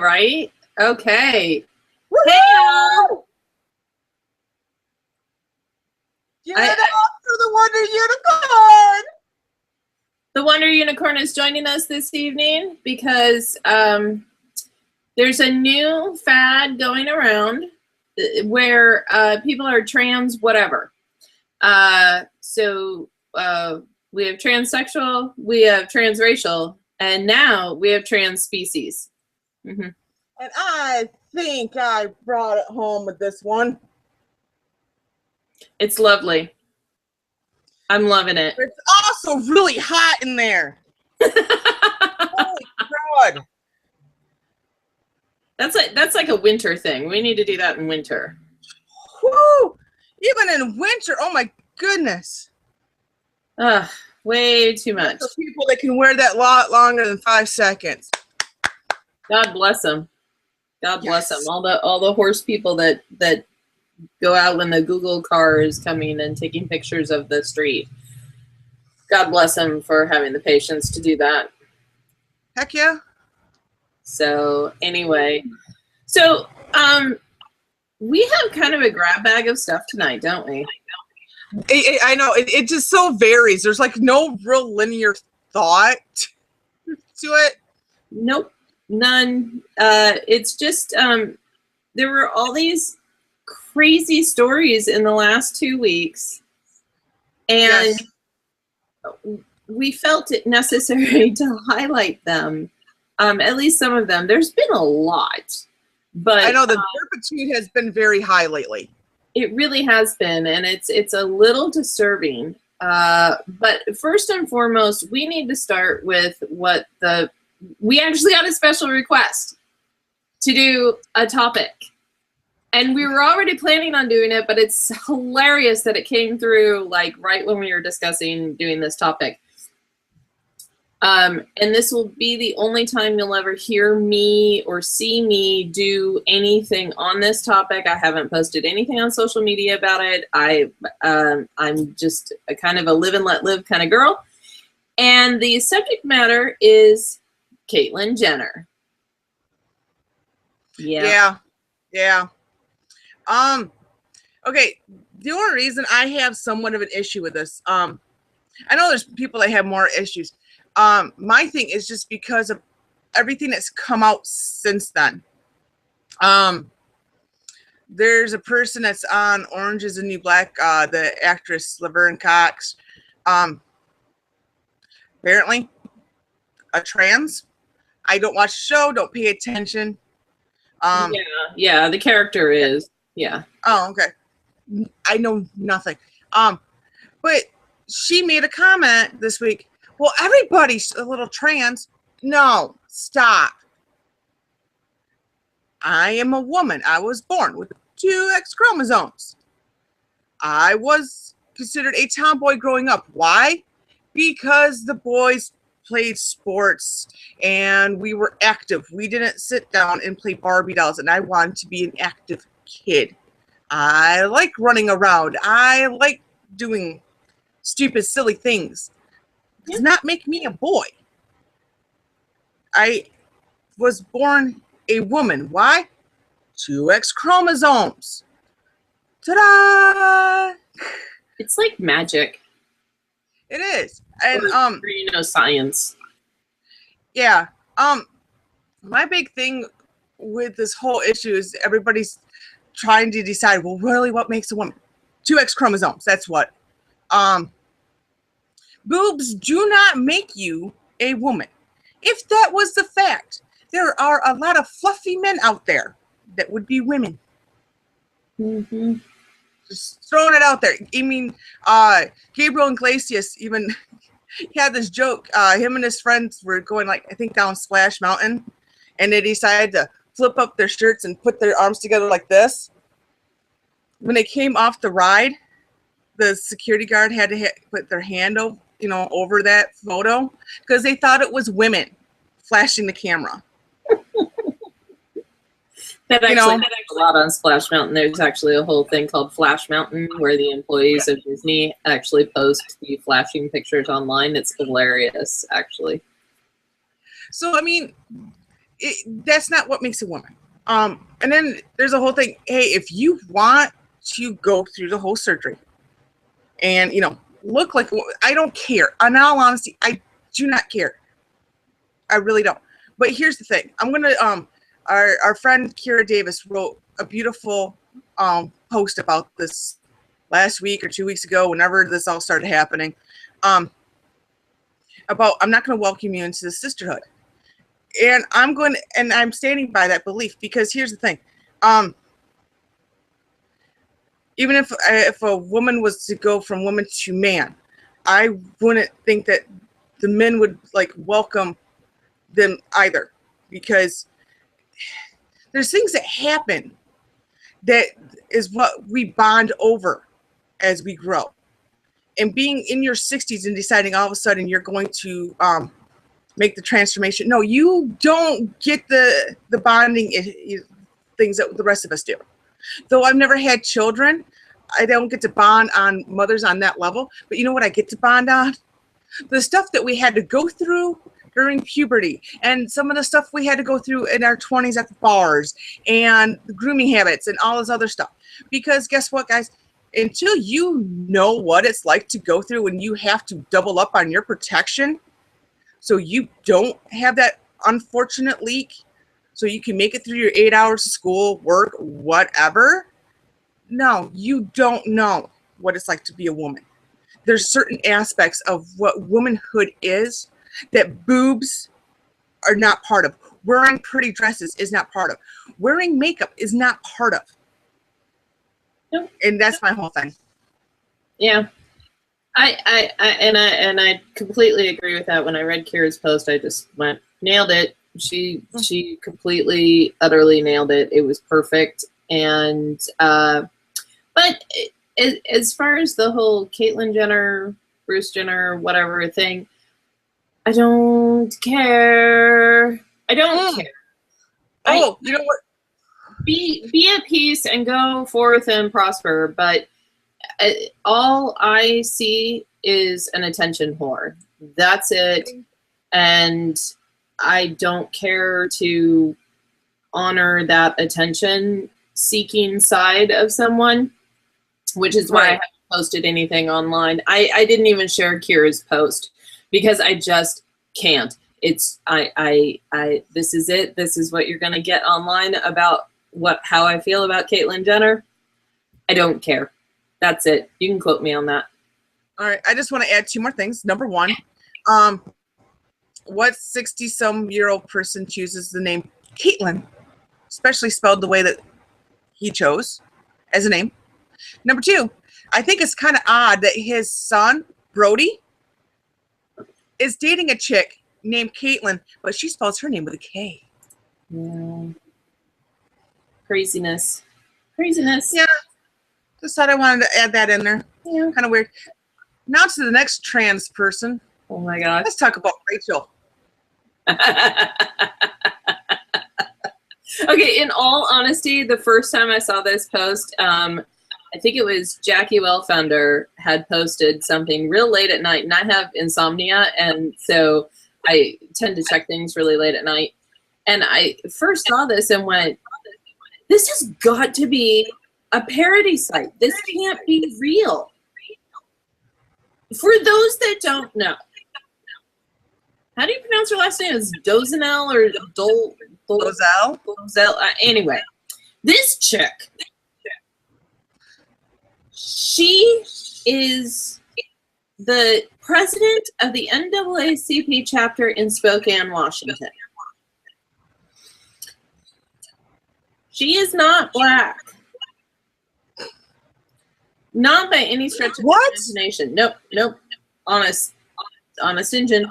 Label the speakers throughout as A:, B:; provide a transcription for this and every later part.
A: right? Okay.
B: Woo-hoo!
A: Hey, y'all.
B: Give it up for the Wonder Unicorn!
A: The Wonder Unicorn is joining us this evening because there's a new fad going around where people are trans whatever. So we have transsexual, we have transracial, and now we have trans species. Mm-hmm.
B: And I think I brought it home with this one.
A: It's lovely. I'm loving it.
B: It's also really hot in there. Holy God.
A: That's like a winter thing. We need to do that in winter.
B: Woo! Even in winter, oh my goodness.
A: Way too much.
B: For people that can wear that lot longer than 5 seconds.
A: God bless them. God bless them. All the horse people that go out when the Google car is coming and taking pictures of the street. God bless them for having the patience to do that.
B: Heck yeah.
A: So anyway, we have kind of a grab bag of stuff tonight, don't we?
B: I know. It just so varies. There's like no real linear thought to it.
A: Nope. None. It's just there were all these crazy stories in the last 2 weeks, and we felt it necessary to highlight them, at least some of them. There's been a lot, but
B: I know the turpitude has been very high lately.
A: It really has been, and it's a little disturbing. But first and foremost, we need to start with we actually got a special request to do a topic. And we were already planning on doing it, but it's hilarious that it came through like right when we were discussing doing this topic. And this will be the only time you'll ever hear me or see me do anything on this topic. I haven't posted anything on social media about it. I'm just a kind of a live and let live kind of girl. And the subject matter is Caitlyn Jenner. Yeah.
B: Okay, the only reason I have somewhat of an issue with this, I know there's people that have more issues. My thing is just because of everything that's come out since then. There's a person that's on Orange is the New Black, the actress Laverne Cox. Apparently a trans. I don't watch the show, don't pay attention.
A: Yeah, the character is. Yeah.
B: Oh, okay. I know nothing. But she made a comment this week. Well, everybody's a little trans. No, stop. I am a woman. I was born with 2 X chromosomes. I was considered a tomboy growing up. Why? Because the boys played sports and we were active. We didn't sit down and play Barbie dolls, and I wanted to be an active kid. I like running around. I like doing stupid, silly things. It does not make me a boy. I was born a woman. Why? 2 X chromosomes. Ta-da!
A: It's like magic.
B: It is. And
A: science.
B: Yeah. My big thing with this whole issue is everybody's trying to decide, well, really, what makes a woman? 2 X chromosomes. That's what. Boobs do not make you a woman. If that was the fact, there are a lot of fluffy men out there that would be women.
A: Mm-hmm.
B: Just throwing it out there. I mean, Gabriel Iglesias even had this joke. Him and his friends were going, like, I think down Splash Mountain, and they decided to flip up their shirts and put their arms together like this. When they came off the ride, the security guard had to put their hand over that photo because they thought it was women flashing the camera.
A: That actually a lot on Splash Mountain. There's actually a whole thing called Flash Mountain where the employees of Disney actually post the flashing pictures online. It's hilarious, actually.
B: So, I mean, that's not what makes a woman. And then there's a whole thing. Hey, if you want to go through the whole surgery and, look like, I don't care. In all honesty, I do not care. I really don't. But here's the thing. I'm going to, our friend Kira Davis wrote a beautiful post about this last week or 2 weeks ago, whenever this all started happening, about I'm not going to welcome you into the sisterhood. And I'm standing by that belief, because here's the thing. Even if a woman was to go from woman to man, I wouldn't think that the men would welcome them either, because there's things that happen that is what we bond over as we grow. And being in your 60s and deciding all of a sudden you're going to make the transformation. No, you don't get the bonding things that the rest of us do. Though I've never had children, I don't get to bond on mothers on that level. But you know what I get to bond on? The stuff that we had to go through during puberty, and some of the stuff we had to go through in our 20s at the bars, and the grooming habits and all this other stuff. Because guess what, guys? Until you know what it's like to go through when you have to double up on your protection, so you don't have that unfortunate leak, so you can make it through your 8 hours of school, work, whatever. No, you don't know what it's like to be a woman. There's certain aspects of what womanhood is that boobs are not part of. Wearing pretty dresses is not part of. Wearing makeup is not part of.
A: Nope.
B: And that's my whole thing.
A: Yeah. I completely agree with that. When I read Kira's post, I just went, nailed it. She completely, utterly nailed it. It was perfect. And but as far as the whole Caitlyn Jenner, Bruce Jenner, whatever thing, I don't care. I don't care.
B: Oh, you know what?
A: Be at peace and go forth and prosper, but all I see is an attention whore. That's it. And I don't care to honor that attention seeking side of someone, which is why I haven't posted anything online. I didn't even share Kira's post because I just can't. It's this is it. This is what you're going to get online about how I feel about Caitlyn Jenner. I don't care. That's it. You can quote me on that.
B: All right. I just want to add two more things. Number one, what 60-some-year-old person chooses the name Caitlyn, especially spelled the way that he chose as a name? Number two, I think it's kind of odd that his son, Brody, is dating a chick named Caitlyn, but she spells her name with a K.
A: Yeah. Craziness. Craziness.
B: Yeah. Just thought I wanted to add that in there.
A: Yeah.
B: Kind of weird. Now to the next trans person.
A: Oh my God.
B: Let's talk about Rachel.
A: Okay, in all honesty, the first time I saw this post, I think it was Jackie Wellfounder had posted something real late at night, and I have insomnia, and so I tend to check things really late at night. And I first saw this and went, this has got to be a parody site. This can't be real. For those that don't know, how do you pronounce her last name? Is Dozenel or
B: Dozell?
A: Dozell? Anyway, this chick, she is the president of the NAACP chapter in Spokane, Washington. She is not black. Not by any stretch of the imagination. Nope. Honest engine.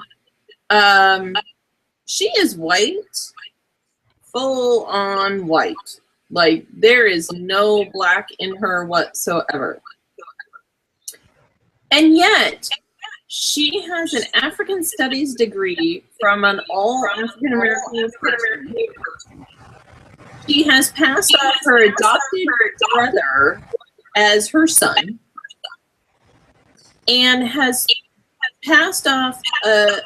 A: She is white, full on white. Like, there is no black in her whatsoever. And yet, she has an African Studies degree from an all African American university. She has passed off her adopted brother as her son, and has passed off a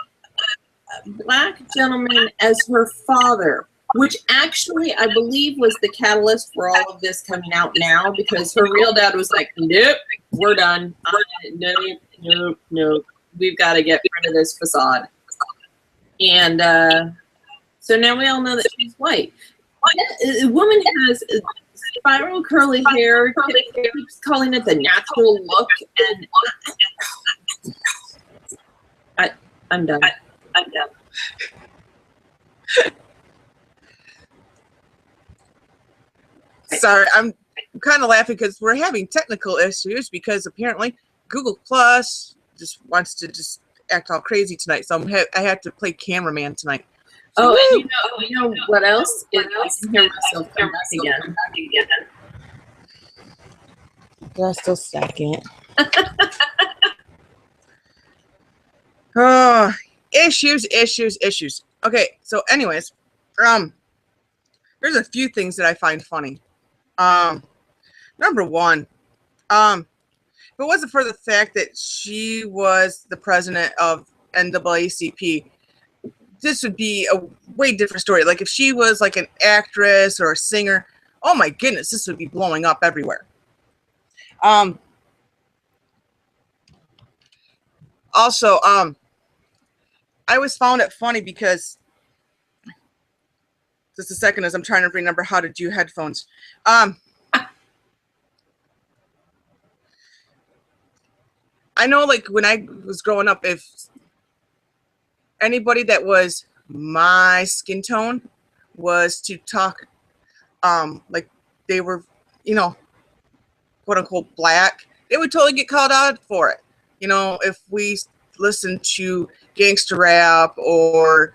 A: black gentleman as her father. which actually I believe was the catalyst for all of this coming out now, because her real dad was like, nope, we're done. Nope. We've got to get rid of this facade. And so now we all know that she's white. A woman has spiral curly hair, keeps calling it the natural look, and I'm done.
B: Sorry, I'm kind of laughing because we're having technical issues because apparently Google Plus just wants to just act all crazy tonight. So I have to play cameraman tonight. So,
A: oh, and you know what else? I can hear myself come back again.
B: Just a second. Oh, issues. Okay, so anyways, there's a few things that I find funny. Number one, if it wasn't for the fact that she was the president of NAACP, this would be a way different story. Like if she was like an actress or a singer, oh my goodness, this would be blowing up everywhere. Also, I always found it funny because just a second as I'm trying to remember how to do headphones. I know, like when I was growing up, if anybody that was my skin tone was to talk, like they were, quote unquote black, they would totally get called out for it. If we listened to gangster rap or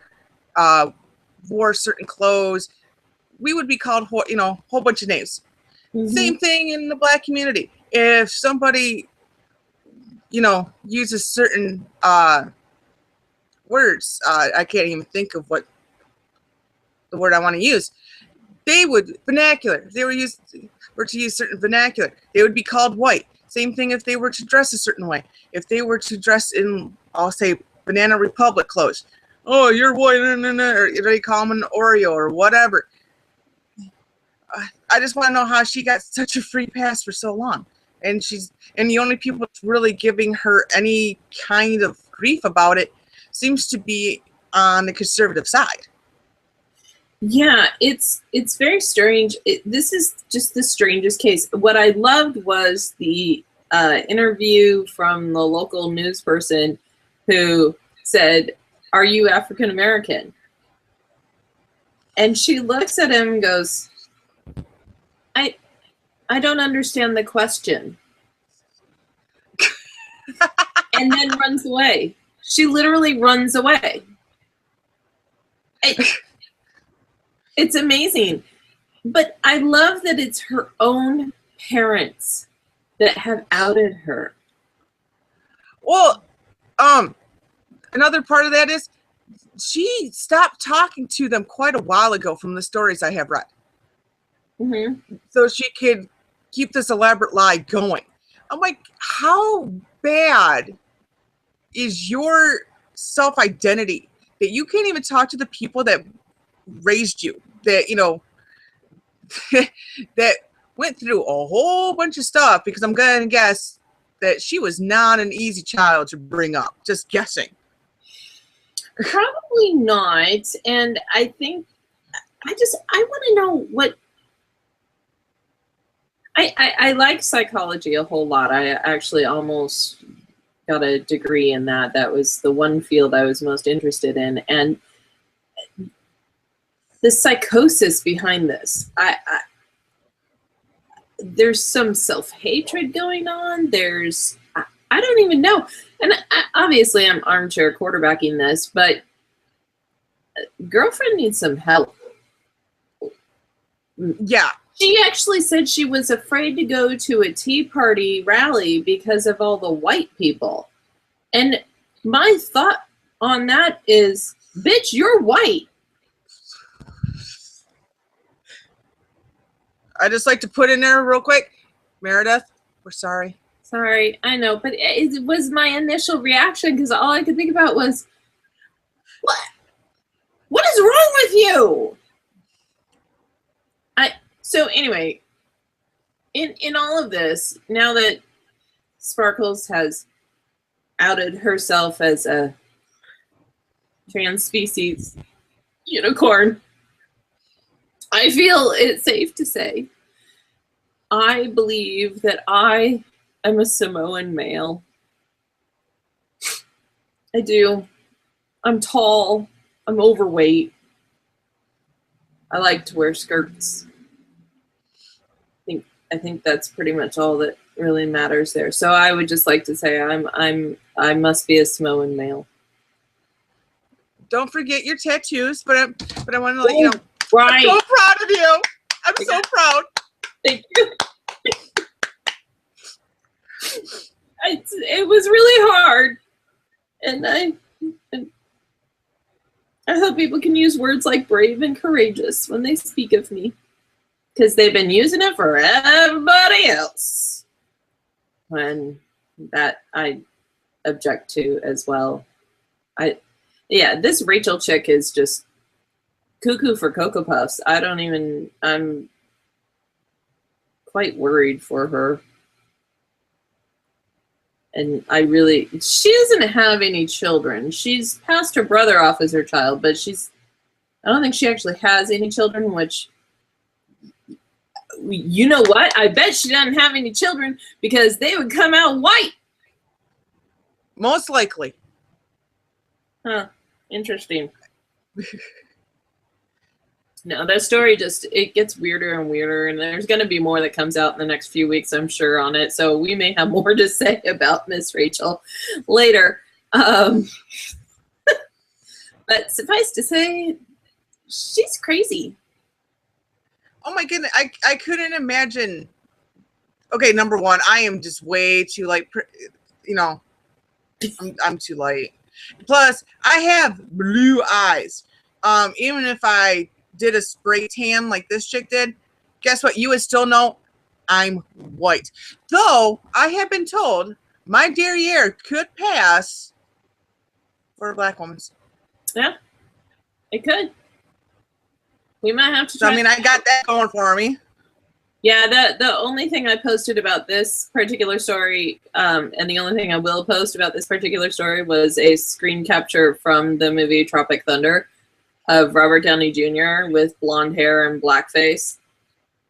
B: wore certain clothes, we would be called, a whole bunch of names. Mm-hmm. Same thing in the black community. If somebody, uses certain words, I can't even think of what the word I want to use. They would vernacular. If they were to use certain vernacular, they would be called white. Same thing if they were to dress a certain way. If they were to dress in, I'll say, Banana Republic clothes. Oh, you're white, or they call them an Oreo or whatever. I just want to know how she got such a free pass for so long. And the only people that's really giving her any kind of grief about it seems to be on the conservative side.
A: Yeah, it's very strange. This is just the strangest case. What I loved was the interview from the local news person who said, "Are you African American?" And she looks at him and goes, I don't understand the question. And then runs away. She literally runs away. It's amazing. But I love that it's her own parents that have outed her.
B: Well, another part of that is she stopped talking to them quite a while ago from the stories I have read. Mm-hmm. So she could keep this elaborate lie going. I'm like, how bad is your self-identity that you can't even talk to the people that raised you, that, that went through a whole bunch of stuff? Because I'm going to guess that she was not an easy child to bring up. Just guessing.
A: Probably not. And I think I want to know what. I like psychology a whole lot. I actually almost got a degree in that. That was the one field I was most interested in. And the psychosis behind this, there's some self-hatred going on. I don't even know. And obviously I'm armchair quarterbacking this, but girlfriend needs some help.
B: Yeah.
A: She actually said she was afraid to go to a Tea Party rally because of all the white people. And my thought on that is, bitch, you're white.
B: I just like to put in there real quick, Meredith, we're sorry.
A: Sorry, I know, but it was my initial reaction because all I could think about was, what is wrong with you? So anyway, in all of this, now that Sparkles has outed herself as a trans species unicorn, I feel it's safe to say I believe that I am a Samoan male. I do. I'm tall. I'm overweight. I like to wear skirts. I think that's pretty much all that really matters there. So I would just like to say I must be a Samoan male.
B: Don't forget your tattoos, but I want to let you know.
A: Right.
B: I'm so proud of you. I'm so proud.
A: Thank you. It was really hard, and I hope people can use words like brave and courageous when they speak of me, because they've been using it for everybody else. When that I object to as well. Yeah, this Rachel chick is just cuckoo for Cocoa Puffs. I'm quite worried for her. And she doesn't have any children. She's passed her brother off as her child, but I don't think she actually has any children, which, you know what? I bet she doesn't have any children because they would come out white.
B: Most likely.
A: Huh. Interesting. No, that story it gets weirder and weirder, and there's going to be more that comes out in the next few weeks, I'm sure, on it. So we may have more to say about Miss Rachel later. But suffice to say, she's crazy.
B: Oh my goodness, I couldn't imagine. Okay, number one, I am just way too light. I'm too light. Plus, I have blue eyes. Even if I did a spray tan like this chick did, guess what? You would still know I'm white. Though I have been told my derriere could pass for a black woman's.
A: Yeah, it could. We might have to try.
B: So, I mean, I got that going for me.
A: Yeah, the only thing I posted about this particular story, and the only thing I will post about this particular story was a screen capture from the movie Tropic Thunder of Robert Downey Jr. with blonde hair and blackface.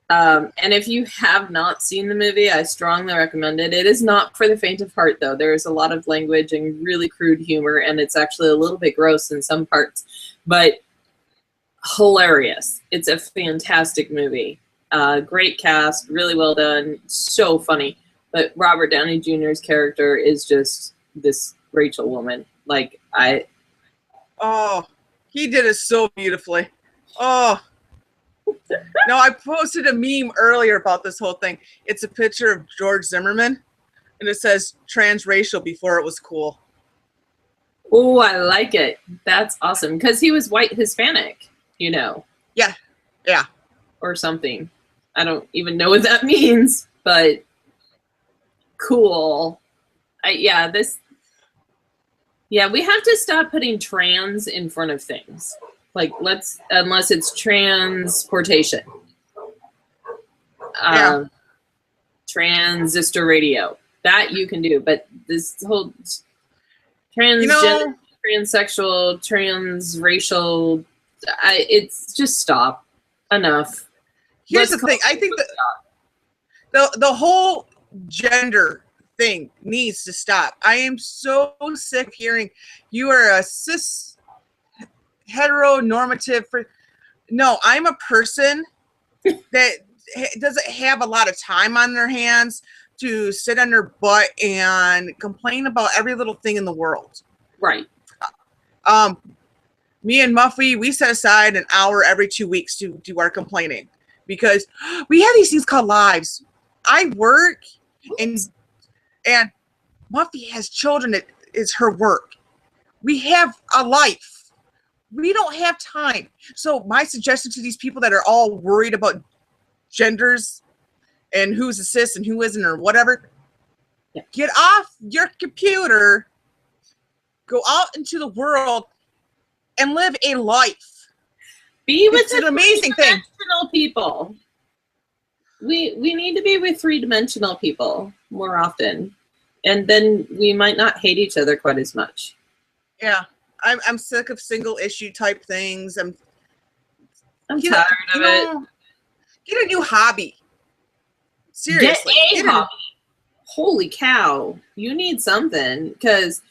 A: And if you have not seen the movie, I strongly recommend it. It is not for the faint of heart, though. There is a lot of language and really crude humor, and it's actually a little bit gross in some parts, but hilarious. It's a fantastic movie. Great cast, really well done, so funny. But Robert Downey Jr.'s character is just this Rachel woman.
B: Oh, he did it so beautifully. Oh. No, I posted a meme earlier about this whole thing. It's a picture of George Zimmerman, and it says transracial before it was cool.
A: Oh, I like it. That's awesome. Because he was white Hispanic,
B: Yeah.
A: Or something. I don't even know what that means, but cool. We have to stop putting trans in front of things. Unless it's transportation. Transistor radio. That you can do, but this whole transgender, transsexual, transracial, it's just stop. Enough.
B: Here's the thing. I think the whole gender thing needs to stop. I am so sick of hearing you are a cis heteronormative. No, I'm a person that doesn't have a lot of time on their hands to sit on their butt and complain about every little thing in the world.
A: Right.
B: Me and Muffy, we set aside an hour every 2 weeks to do our complaining because we have these things called lives. I work and Muffy has children that is her work. We have a life. We don't have time. So my suggestion to these people that are all worried about genders and who's a cis and who isn't or whatever, get off your computer, go out into the world, and live a life.
A: Be with
B: an amazing thing.
A: People. we need to be with three-dimensional people more often, and then we might not hate each other quite as much.
B: Yeah, I'm sick of single issue type things. I'm
A: tired of it.
B: Get a new hobby. Seriously,
A: get a hobby. Holy cow, you need something, because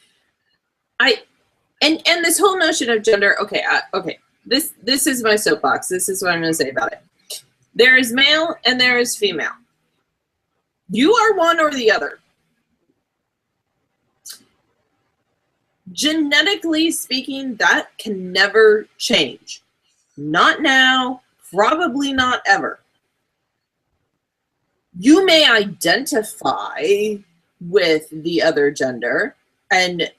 A: and this whole notion of gender. Okay, okay. This is my soapbox. This is what I'm going to say about it. There is male and there is female. You are one or the other. Genetically speaking, that can never change. Not now, probably not ever. You may identify with the other gender, and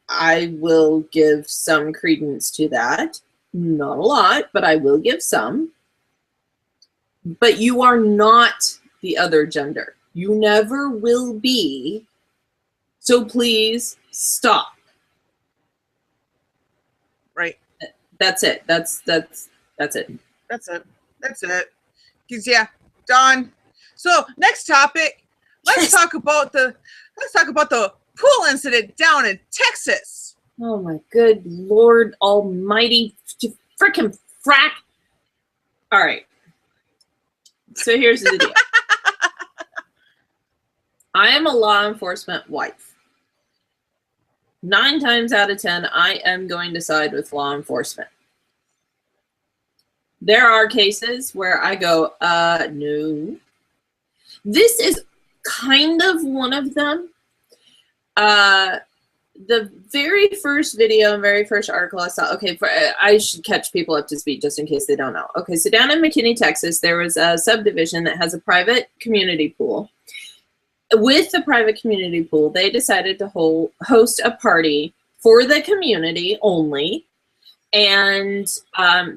A: I will give some credence to that. Not a lot, but I will give some. But you are not the other gender. You never will be. So please stop.
B: Right.
A: That's it. That's it.
B: That's it. That's it. Because yeah, done. So next topic, let's talk about the pool incident down in Texas.
A: Oh my good Lord Almighty, frickin' frack. All right. So here's the deal. I am a law enforcement wife. 9 times out of 10, I am going to side with law enforcement. There are cases where I go, no. This is kind of one of them. The very first video and very first article I saw, okay, I should catch people up to speed just in case they don't know. Okay, so down in McKinney, Texas, there was a subdivision that has a private community pool. With the private community pool, they decided to host a party for the community only. And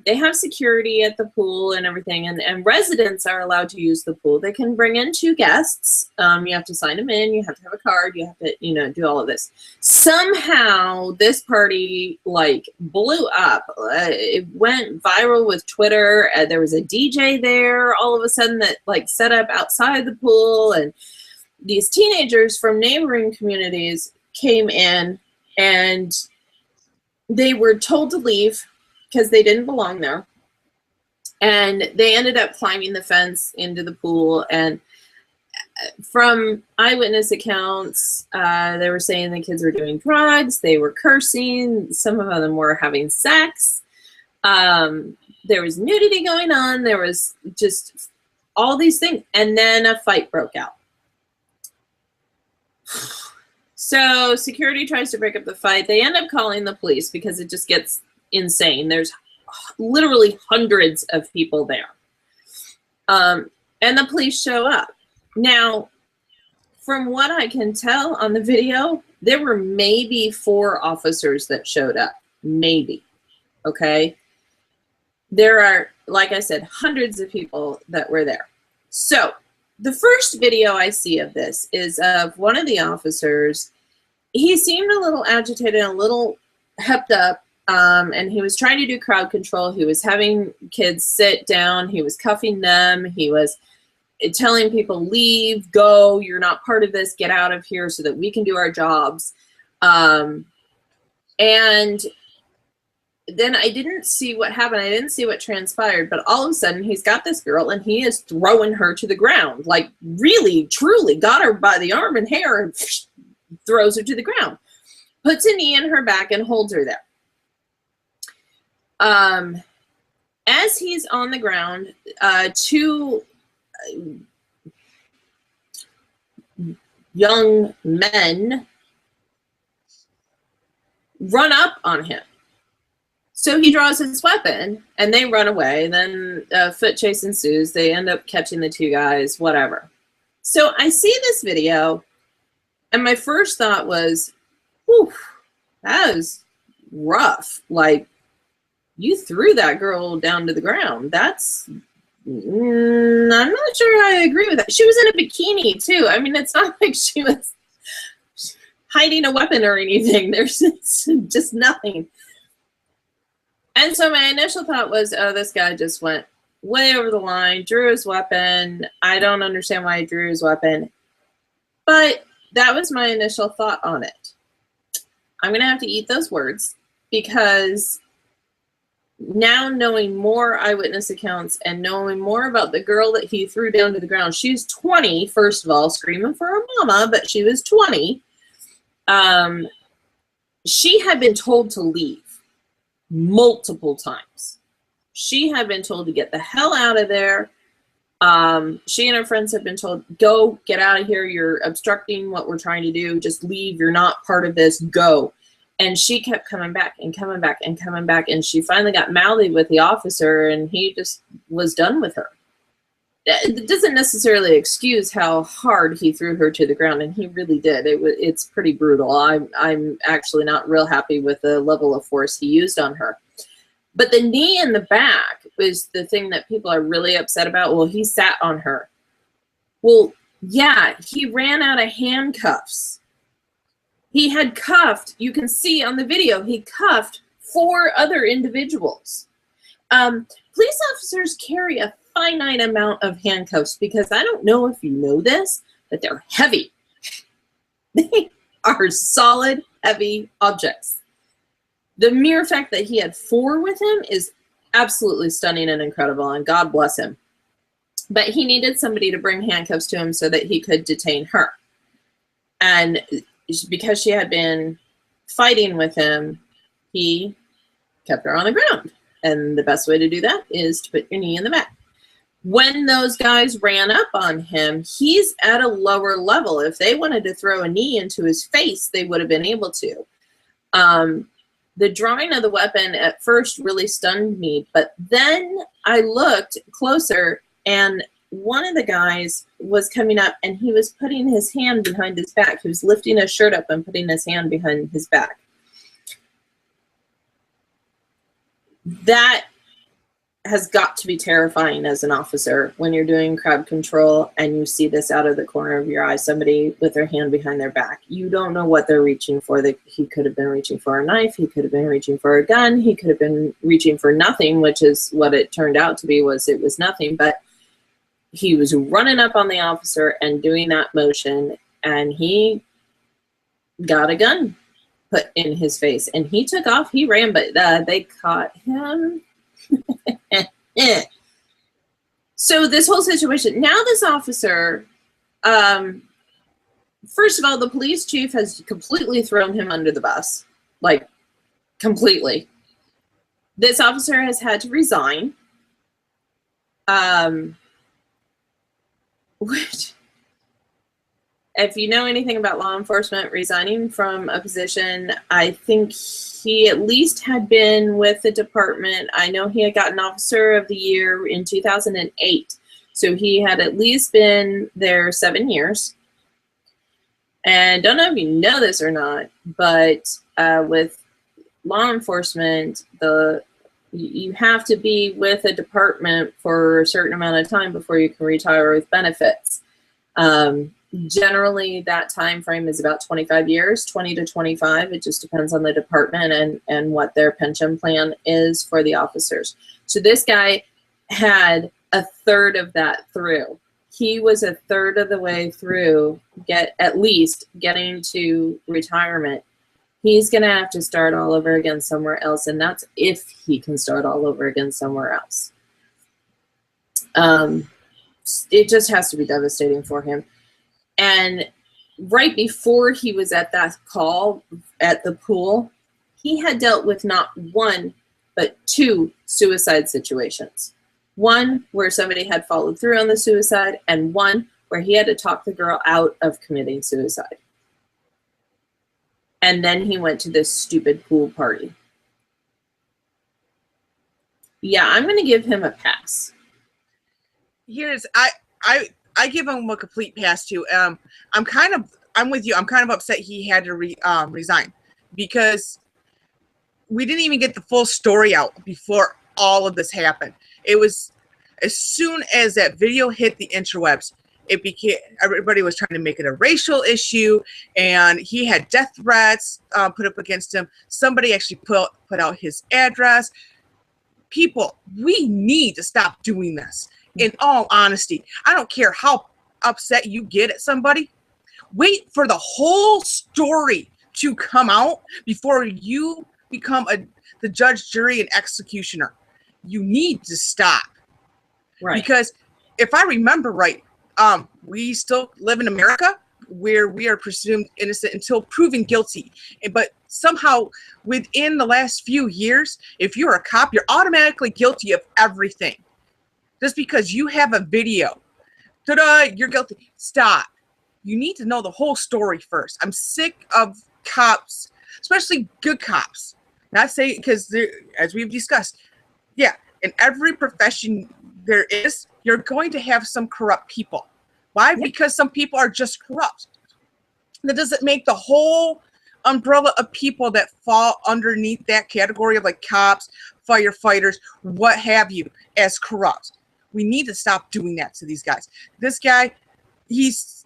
A: they have security at the pool and everything, and residents are allowed to use the pool. They can bring in 2 guests. You have to sign them in. You have to have a card. You have to, do all of this. Somehow, this party blew up. It went viral with Twitter. There was a DJ there all of a sudden that set up outside the pool, and these teenagers from neighboring communities came in, and they were told to leave because they didn't belong there. And they ended up climbing the fence into the pool. And from eyewitness accounts, they were saying the kids were doing drugs. They were cursing. Some of them were having sex. There was nudity going on. There was just all these things. And then a fight broke out. So security tries to break up the fight. They end up calling the police because it just gets insane. There's literally hundreds of people there. And the police show up. Now, from what I can tell on the video, there were maybe 4 officers that showed up. Maybe. Okay? There are, like I said, hundreds of people that were there. So the first video I see of this is of one of the officers. He seemed a little agitated, a little hepped up, and he was trying to do crowd control. He was having kids sit down. He was cuffing them. He was telling people, leave, go, you're not part of this, get out of here so that we can do our jobs. And then I didn't see what happened. I didn't see what transpired, but all of a sudden he's got this girl and he is throwing her to the ground, really, truly got her by the arm and hair and throws her to the ground, puts a knee in her back and holds her there. As he's on the ground, 2 young men run up on him. So he draws his weapon and they run away. Then a foot chase ensues. They end up catching the 2 guys, whatever. So I see this video and my first thought was, whew, that was rough. You threw that girl down to the ground. That's, I'm not sure I agree with that. She was in a bikini too. I mean, it's not like she was hiding a weapon or anything. There's just nothing. And so my initial thought was, oh, this guy just went way over the line, drew his weapon. I don't understand why he drew his weapon, but that was my initial thought on it. I'm going to have to eat those words because now knowing more eyewitness accounts and knowing more about the girl that he threw down to the ground, she's 20, first of all, screaming for her mama, but she was 20. She had been told to leave multiple times. She had been told to get the hell out of there. She and her friends had been told, go, get out of here. You're obstructing what we're trying to do. Just leave. You're not part of this. Go. And she kept coming back and coming back and coming back. And she finally got mouthy with the officer, and he just was done with her. It doesn't necessarily excuse how hard he threw her to the ground, and he really did. It's pretty brutal. I'm actually not real happy with the level of force he used on her. But the knee in the back was the thing that people are really upset about. Well, he sat on her. Well, yeah, he ran out of handcuffs. He had cuffed, you can see on the video, he cuffed 4 other individuals. Police officers carry a finite amount of handcuffs because I don't know if you know this, but they're heavy. They are solid, heavy objects. The mere fact that he had 4 with him is absolutely stunning and incredible, and God bless him. But he needed somebody to bring handcuffs to him so that he could detain her. And because she had been fighting with him, he kept her on the ground. And the best way to do that is to put your knee in the back. When those guys ran up on him, he's at a lower level. If they wanted to throw a knee into his face, they would have been able to. The drawing of the weapon at first really stunned me, but then I looked closer, and one of the guys was coming up, and he was putting his hand behind his back. He was lifting his shirt up and putting his hand behind his back. That has got to be terrifying as an officer when you're doing crowd control and you see this out of the corner of your eye, somebody with their hand behind their back. You don't know what they're reaching for. He could have been reaching for a knife. He could have been reaching for a gun. He could have been reaching for nothing, which is what it turned out to be. It was nothing, but he was running up on the officer and doing that motion, and he got a gun put in his face, and he took off. He ran, but they caught him. So this whole situation, now this officer, first of all, the police chief has completely thrown him under the bus, like completely. This officer has had to resign, which, if you know anything about law enforcement, resigning from a position, I think he at least had been with the department. I know he had gotten Officer of the Year in 2008. So he had at least been there 7 years. And don't know if you know this or not, but with law enforcement, you have to be with a department for a certain amount of time before you can retire with benefits. Generally, that time frame is about 25 years, 20 to 25. It just depends on the department and what their pension plan is for the officers. So this guy had a third of that through. He was a third of the way through, at least getting to retirement. He's going to have to start all over again somewhere else, and that's if he can start all over again somewhere else. It just has to be devastating for him. And right before he was at that call at the pool, he had dealt with not 1, but 2 suicide situations. One where somebody had followed through on the suicide, and one where he had to talk the girl out of committing suicide. And then he went to this stupid pool party. Yeah, I'm going to give him a pass.
B: I give him a complete pass too. I'm with you. I'm kind of upset he had to resign because we didn't even get the full story out before all of this happened. It was as soon as that video hit the interwebs, it became, everybody was trying to make it a racial issue, and he had death threats put up against him. Somebody actually put out his address. People, we need to stop doing this. In all honesty, I don't care how upset you get at somebody. Wait for the whole story to come out before you become the judge, jury, and executioner. You need to stop.
A: Right.
B: Because if I remember right, we still live in America where we are presumed innocent until proven guilty. But somehow within the last few years, if you're a cop, you're automatically guilty of everything. Just because you have a video, ta-da, you're guilty. Stop. You need to know the whole story first. I'm sick of cops, especially good cops. Not saying, because as we've discussed, yeah, in every profession there is, you're going to have some corrupt people. Why? Yep. Because some people are just corrupt. That doesn't make the whole umbrella of people that fall underneath that category of like cops, firefighters, what have you, as corrupt. We need to stop doing that to these guys. This guy, he's,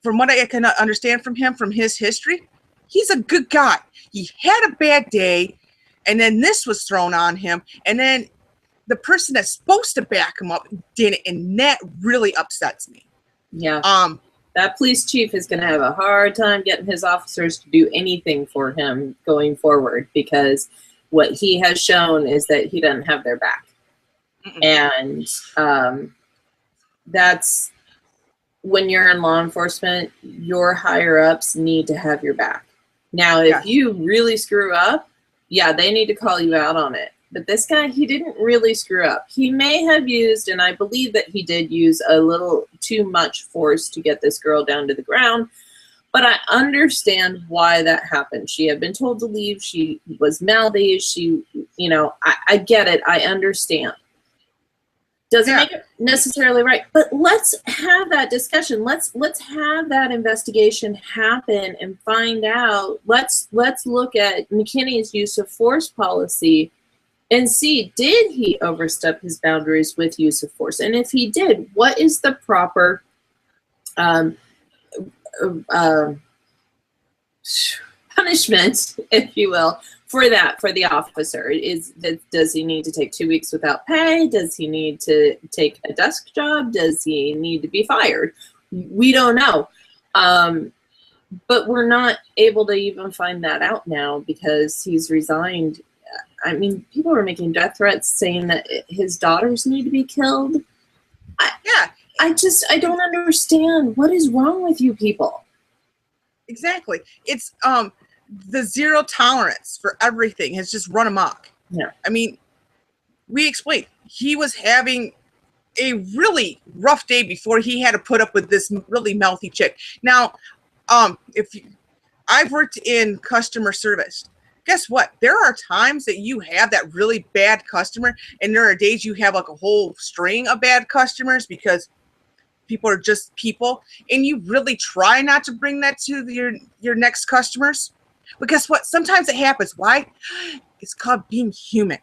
B: from what I can understand from him, from his history, he's a good guy. He had a bad day, and then this was thrown on him, and then the person that's supposed to back him up didn't, and that really upsets me.
A: Yeah. That police chief is going to have a hard time getting his officers to do anything for him going forward, because what he has shown is that he doesn't have their back. And that's when you're in law enforcement, your higher ups need to have your back. Now, if you really screw up, yeah, they need to call you out on it. But this guy, he didn't really screw up. He may have used, and I believe that he did use a little too much force to get this girl down to the ground. But I understand why that happened. She had been told to leave. She was mouthy. She, you know, I get it. I understand. Doesn't make it necessarily right, but let's have that discussion. Let's have that investigation happen and find out. Let's look at McKinney's use of force policy and see, did he overstep his boundaries with use of force? And if he did, what is the proper punishment, if you will, for that, for the officer? Does he need to take 2 weeks without pay? Does he need to take a desk job? Does he need to be fired? We don't know. But we're not able to even find that out now because he's resigned. I mean, people are making death threats saying that his daughters need to be killed. I don't understand. What is wrong with you people?
B: Exactly. It's the zero tolerance for everything has just run amok.
A: Yeah.
B: I mean, we explained he was having a really rough day before he had to put up with this really mouthy chick. Now, I've worked in customer service. Guess what? There are times that you have that really bad customer, and there are days you have like a whole string of bad customers because people are just people, and you really try not to bring that to your next customers. But guess what? Sometimes it happens. Why? It's called being human.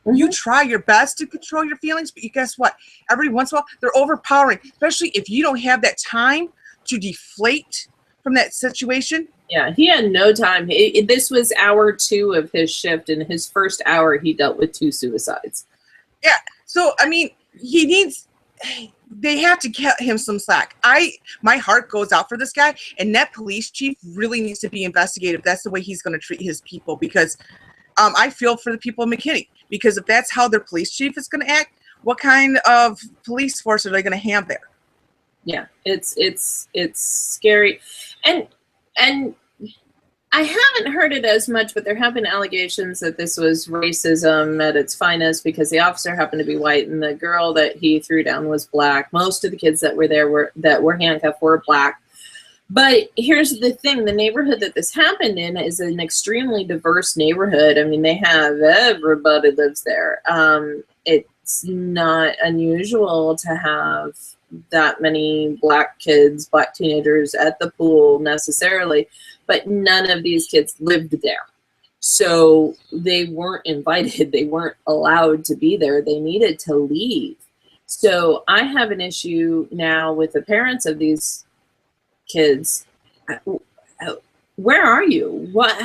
B: Mm-hmm. You try your best to control your feelings, but guess what? Every once in a while, they're overpowering, especially if you don't have that time to deflate from that situation.
A: Yeah, he had no time. This was hour 2 of his shift. In his first hour, he dealt with 2 suicides.
B: Yeah. So, I mean, they have to get him some slack. My heart goes out for this guy, and that police chief really needs to be investigated if that's the way he's going to treat his people, because I feel for the people of McKinney, because if that's how their police chief is going to act, what kind of police force are they going to have there?
A: Yeah, it's scary. And I haven't heard it as much, but there have been allegations that this was racism at its finest because the officer happened to be white and the girl that he threw down was black. Most of the kids that were there that were handcuffed were black. But here's the thing, the neighborhood that this happened in is an extremely diverse neighborhood. I mean, they have everybody lives there. It's not unusual to have that many black kids, black teenagers at the pool necessarily, but none of these kids lived there. So they weren't invited. They weren't allowed to be there. They needed to leave. So I have an issue now with the parents of these kids. Where are you? What?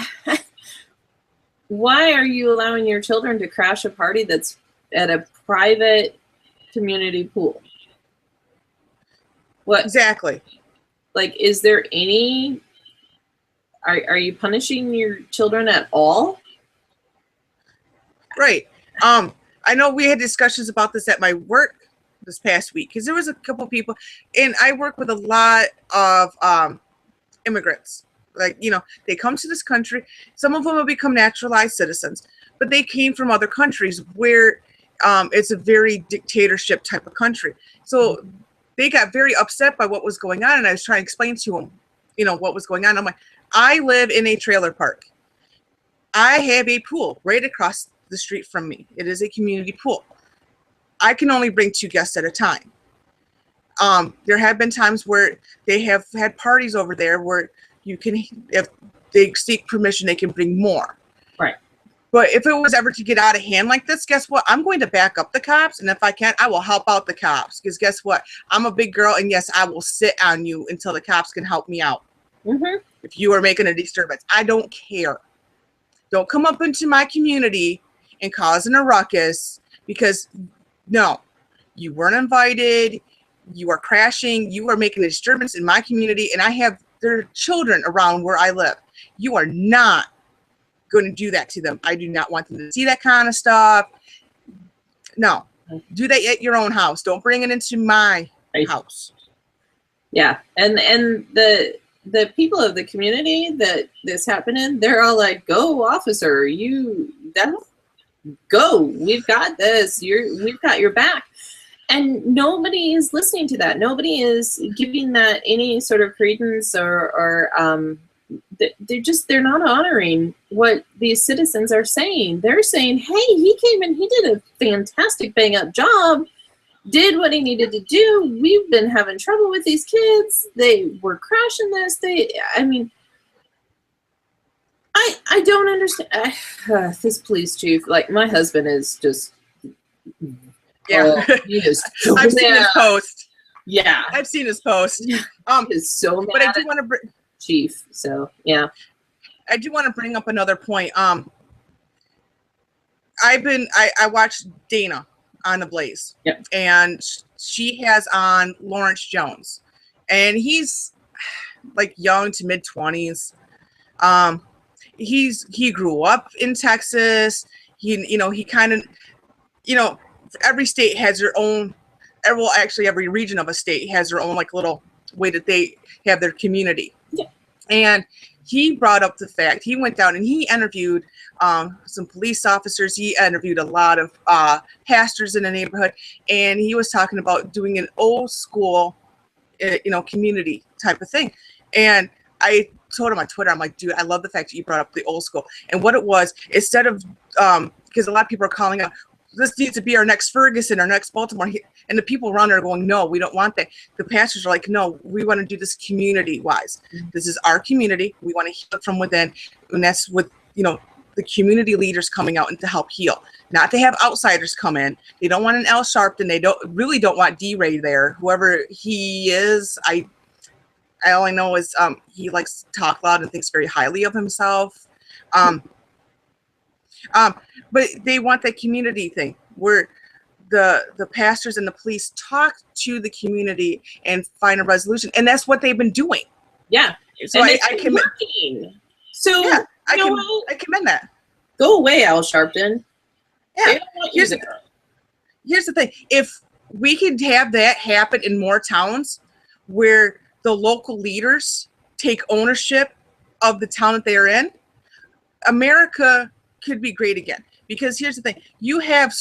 A: Why are you allowing your children to crash a party that's at a private community pool. What
B: Exactly.
A: like is there any are you punishing your children at all?
B: Right. I know we had discussions about this at my work this past week because there was a couple people, and I work with a lot of immigrants. Like, you know, they come to this country. Some of them have become naturalized citizens, but they came from other countries where it's a very dictatorship type of country. So they got very upset by what was going on, and I was trying to explain to them, you know, what was going on. I'm like, I live in a trailer park. I have a pool right across the street from me. It is a community pool. I can only bring 2 guests at a time. There have been times where they have had parties over there where you can, if they seek permission, they can bring more.
A: Right.
B: But if it was ever to get out of hand like this, guess what? I'm going to back up the cops, and if I can, I will help out the cops. Because guess what? I'm a big girl, and yes, I will sit on you until the cops can help me out.
A: Mm-hmm.
B: If you are making a disturbance, I don't care. Don't come up into my community and causing a ruckus, because no, you weren't invited. You are crashing. You are making a disturbance in my community, and I have their children around where I live. You are not going to do that to them. I do not want them to see that kind of stuff. No, do that at your own house. Don't bring it into my house.
A: Yeah, and the people of the community that this happened in, they're all like, "Go, officer! Go! We've got this. We've got your back." And nobody is listening to that. Nobody is giving that any sort of credence, or they're not honoring what these citizens are saying. They're saying, "Hey, he came in, he did a fantastic bang up job, did what he needed to do. We've been having trouble with these kids. They were crashing this. I don't understand this police chief. Like, my husband is just."
B: Yeah,
A: So
B: I've seen his post.
A: Yeah,
B: I've seen his post.
A: He is so mad.
B: But I do want to
A: chief. So yeah,
B: I do want to bring up another point. I watched Dana on The Blaze.
A: Yep.
B: And she has on Lawrence Jones, and he's like young to mid-20s. He grew up in Texas. He kind of, every state has their own, well, actually every region of a state has their own like little way that they have their community.
A: Yeah.
B: And he brought up the fact, he went down and he interviewed some police officers. He interviewed a lot of pastors in the neighborhood, and he was talking about doing an old school, community type of thing. And I told him on Twitter, I'm like, dude, I love the fact that you brought up the old school. And what it was, instead of, because a lot of people are calling out, this needs to be our next Ferguson, our next Baltimore. And the people around there are going, no, we don't want that. The pastors are like, no, we want to do this community-wise. This is our community. We want to heal it from within. And that's with, the community leaders coming out and to help heal. Not to have outsiders come in. They don't want an Al Sharpton. They don't want D-Ray there. Whoever he is, I all I know is he likes to talk loud and thinks very highly of himself. But they want that community thing where the pastors and the police talk to the community and find a resolution, and that's what they've been doing.
A: Yeah,
B: so I commend.
A: So
B: yeah, I commend that.
A: Go away, Al Sharpton.
B: Yeah,
A: they don't want you there.
B: Here's the thing: if we could have that happen in more towns, where the local leaders take ownership of the town that they are in, America could be great again. Because here's the thing, you have,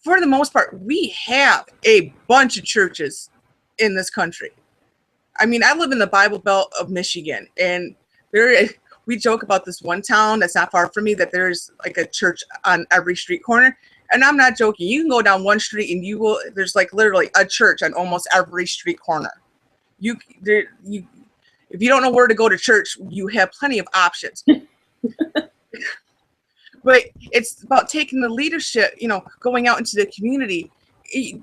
B: for the most part, we have a bunch of churches in this country. I mean, I live in the Bible Belt of Michigan, and we joke about this one town that's not far from me that there's like a church on every street corner. And I'm not joking. You can go down one street and there's like literally a church on almost every street corner. If you don't know where to go to church, you have plenty of options. But it's about taking the leadership, going out into the community,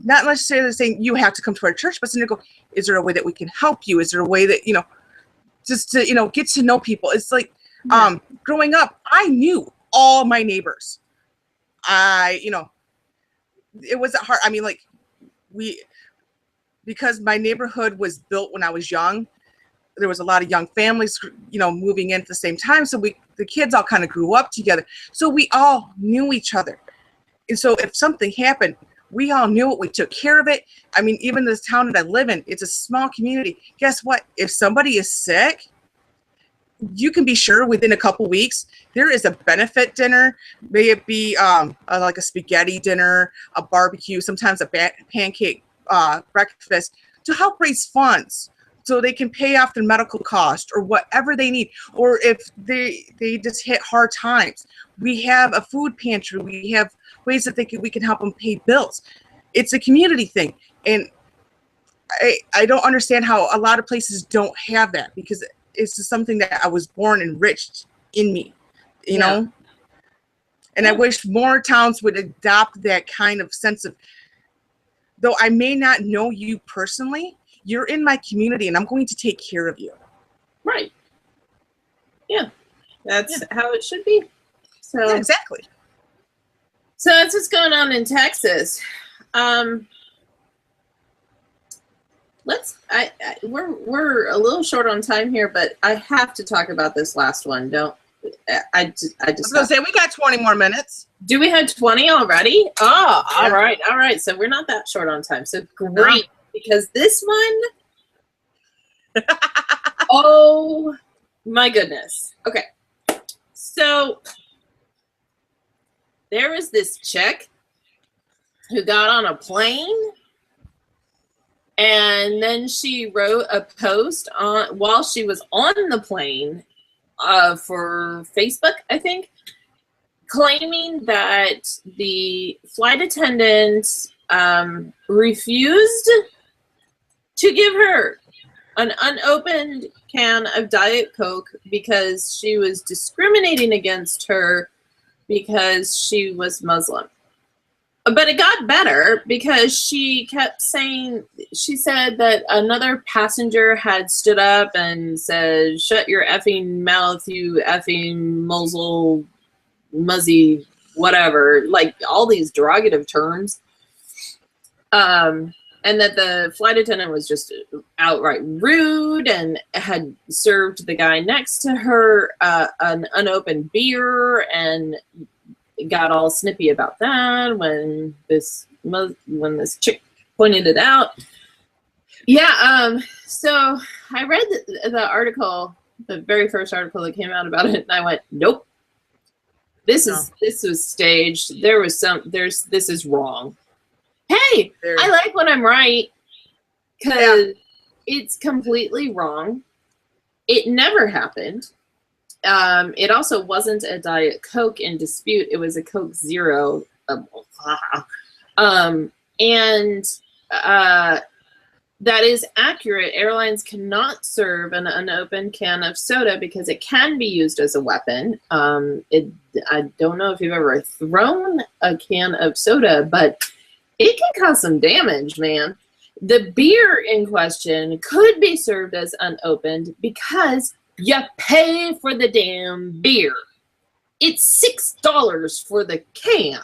B: not necessarily saying you have to come to our church, but saying, is there a way that we can help you? Is there a way that, just to, get to know people? It's like, growing up, I knew all my neighbors. It wasn't hard. I mean, like, because my neighborhood was built when I was young, there was a lot of young families, moving in at the same time. So the kids all kind of grew up together. So we all knew each other. And so if something happened, we all knew it. We took care of it. I mean, even this town that I live in, it's a small community. Guess what? If somebody is sick, you can be sure within a couple weeks, there is a benefit dinner. May it be like a spaghetti dinner, a barbecue, sometimes a pancake breakfast, to help raise funds so they can pay off their medical cost or whatever they need. Or if they just hit hard times, we have a food pantry. We have ways that we can help them pay bills. It's a community thing. And I don't understand how a lot of places don't have that, because it's just something that I was born enriched in me, you know? And I wish more towns would adopt that kind of sense of, though I may not know you personally, you're in my community and I'm going to take care of you.
A: Right. Yeah. That's how it should be. So
B: yeah, exactly.
A: So that's what's going on in Texas. We're a little short on time here, but I have to talk about this last one. I was
B: gonna say we got 20 more minutes.
A: Do we have 20 already? Oh, all right. So we're not that short on time. So great, because this one, oh my goodness. Okay, so there was this chick who got on a plane. And then she wrote a post while she was on the plane for Facebook, I think, claiming that the flight attendant refused to give her an unopened can of Diet Coke because she was discriminating against her because she was Muslim. But it got better because she kept saying, she said that another passenger had stood up and said, "Shut your effing mouth, you effing muzzle, muzzy, whatever," like all these derogative terms. And that the flight attendant was just outright rude and had served the guy next to her an unopened beer, and got all snippy about that when this chick pointed it out. Yeah, so I read the article, the very first article that came out about it, and I went, nope. This was staged. This is wrong. Hey, I like when I'm right, because it's completely wrong. It never happened. It also wasn't a Diet Coke in dispute. It was a Coke Zero. That is accurate. Airlines cannot serve an unopened can of soda because it can be used as a weapon. I don't know if you've ever thrown a can of soda, but it can cause some damage, man. The beer in question could be served as unopened because you pay for the damn beer. It's $6 for the can.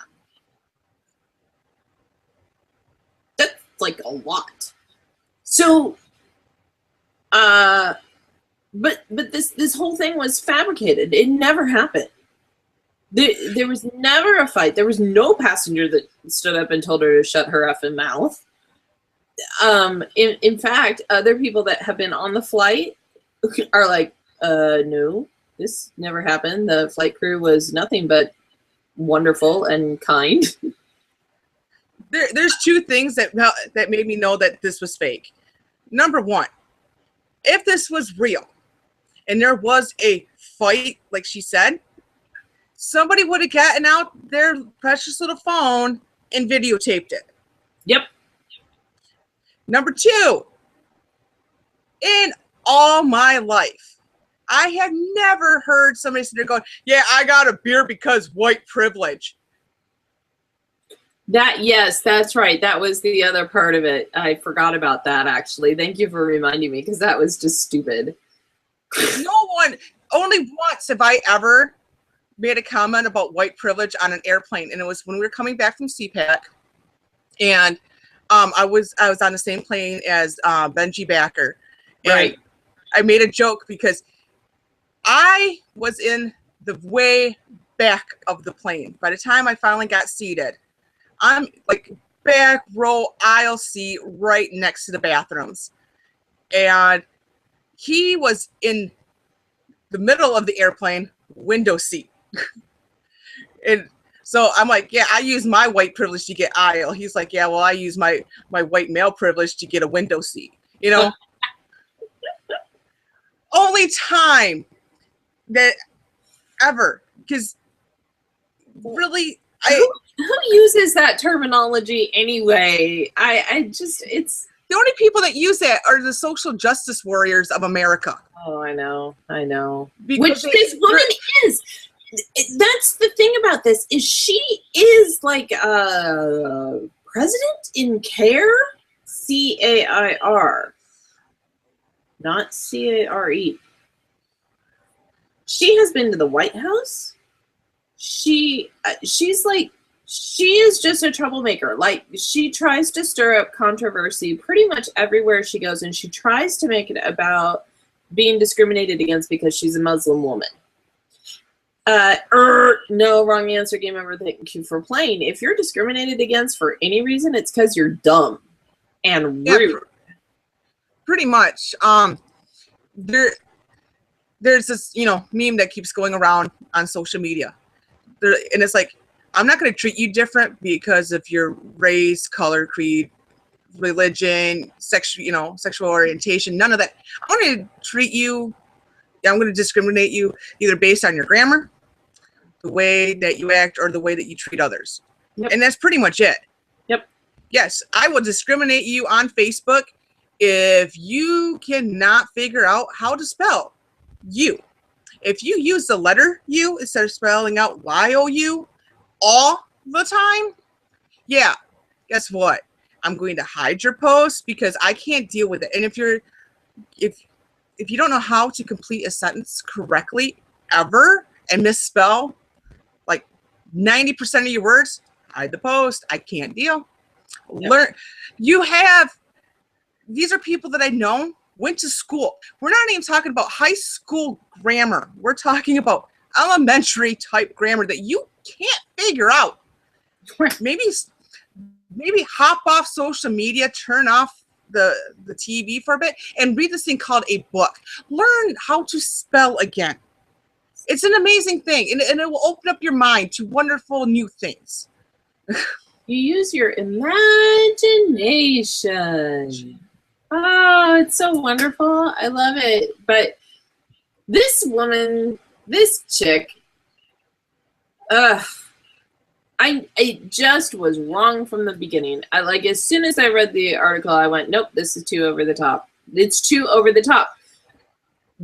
A: That's like a lot. So, but this whole thing was fabricated. It never happened. There was never a fight. There was no passenger that stood up and told her to shut her effing mouth. In fact, other people that have been on the flight are like, no, this never happened. The flight crew was nothing but wonderful and kind.
B: There's two things that made me know that this was fake. Number one, if this was real and there was a fight, like she said, somebody would have gotten out their precious little phone and videotaped it.
A: Yep.
B: Number two, in all my life, I have never heard somebody sit there going, yeah, I got a beer because white privilege.
A: Yes, that's right. That was the other part of it. I forgot about that, actually. Thank you for reminding me, because that was just stupid.
B: No one, only once have I ever made a comment about white privilege on an airplane, and it was when we were coming back from CPAC, and I was on the same plane as Benji Backer, and
A: Right.
B: I made a joke because I was in the way back of the plane. By the time I finally got seated, I'm like back row aisle seat right next to the bathrooms, and he was in the middle of the airplane window seat. And so I'm like, yeah, I use my white privilege to get aisle. He's like, yeah, well, I use my white male privilege to get a window seat. You know, only time that ever, because really,
A: Who uses that terminology anyway? I just, it's.
B: the only people that use that are the social justice warriors of America.
A: Oh, I know.
B: Because
A: Which this woman is. That's the thing about this, is she is like a president in care, CAIR, not CARE. She has been to the White House. She's like, she is just a troublemaker. Like, she tries to stir up controversy pretty much everywhere she goes, and she tries to make it about being discriminated against because she's a Muslim woman. No, wrong answer. Game over. Thank you for playing. If you're discriminated against for any reason, it's because you're dumb and rude.
B: Yeah, pretty much. There's this, meme that keeps going around on social media, and it's like, I'm not going to treat you different because of your race, color, creed, religion, sexual orientation, none of that. I'm going to treat you. I'm going to discriminate you either based on your grammar, the way that you act, or the way that you treat others.
A: Yep.
B: And that's pretty much it.
A: Yep.
B: Yes, I will discriminate you on Facebook if you cannot figure out how to spell you. If you use the letter U instead of spelling out Y-O-U all the time, yeah, guess what? I'm going to hide your post because I can't deal with it. And if you don't know how to complete a sentence correctly ever and misspell like 90% of your words, hide the post. I can't deal. Yep. These are people that I know went to school. We're not even talking about high school grammar. We're talking about elementary type grammar that you can't figure out. Maybe hop off social media, turn off the TV for a bit, and read this thing called a book. Learn how to spell again. It's an amazing thing, and it will open up your mind to wonderful new things.
A: You use your imagination. Oh, it's so wonderful. I love it. But this woman, this chick, I just was wrong from the beginning. As soon as I read the article, I went, nope, this is too over the top. It's too over the top.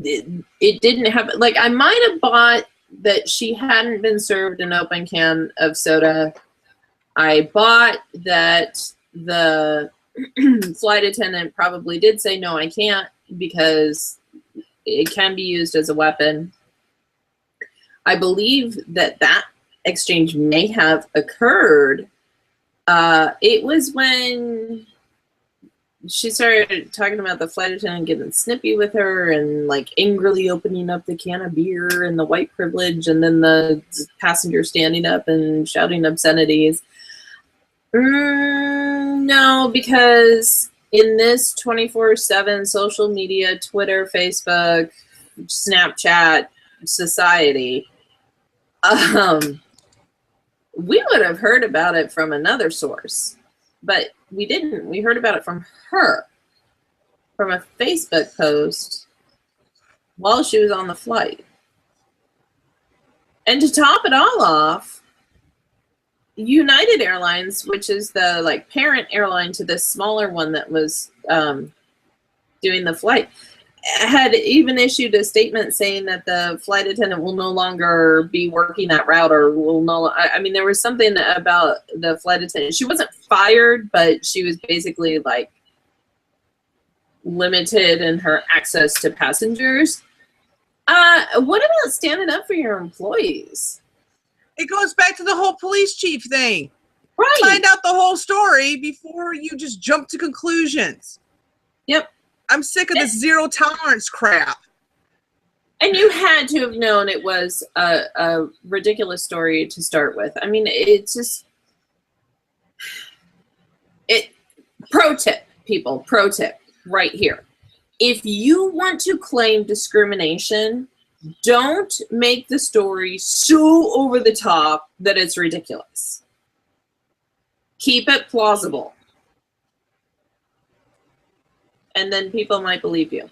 A: It didn't have, I might have bought that she hadn't been served an open can of soda. I bought that the flight attendant probably did say, no, I can't, because it can be used as a weapon. I believe that exchange may have occurred. It was when she started talking about the flight attendant getting snippy with her and angrily opening up the can of beer and the white privilege, and then the passenger standing up and shouting obscenities. No, because in this 24/7 social media, Twitter, Facebook, Snapchat society, we would have heard about it from another source, but we didn't. We heard about it from her, from a Facebook post while she was on the flight. And to top it all off, United Airlines, which is the parent airline to this smaller one that was doing the flight, had even issued a statement saying that the flight attendant will no longer be working that route, or will no. I mean, there was something about the flight attendant. She wasn't fired, but she was basically limited in her access to passengers. What about standing up for your employees?
B: It goes back to the whole police chief thing.
A: Right.
B: Find out the whole story before you just jump to conclusions.
A: Yep.
B: I'm sick of this zero tolerance crap.
A: And you had to have known it was a ridiculous story to start with. I mean, it's just pro tip, people, pro tip right here. If you want to claim discrimination, don't make the story so over the top that it's ridiculous. Keep it plausible. And then people might believe you.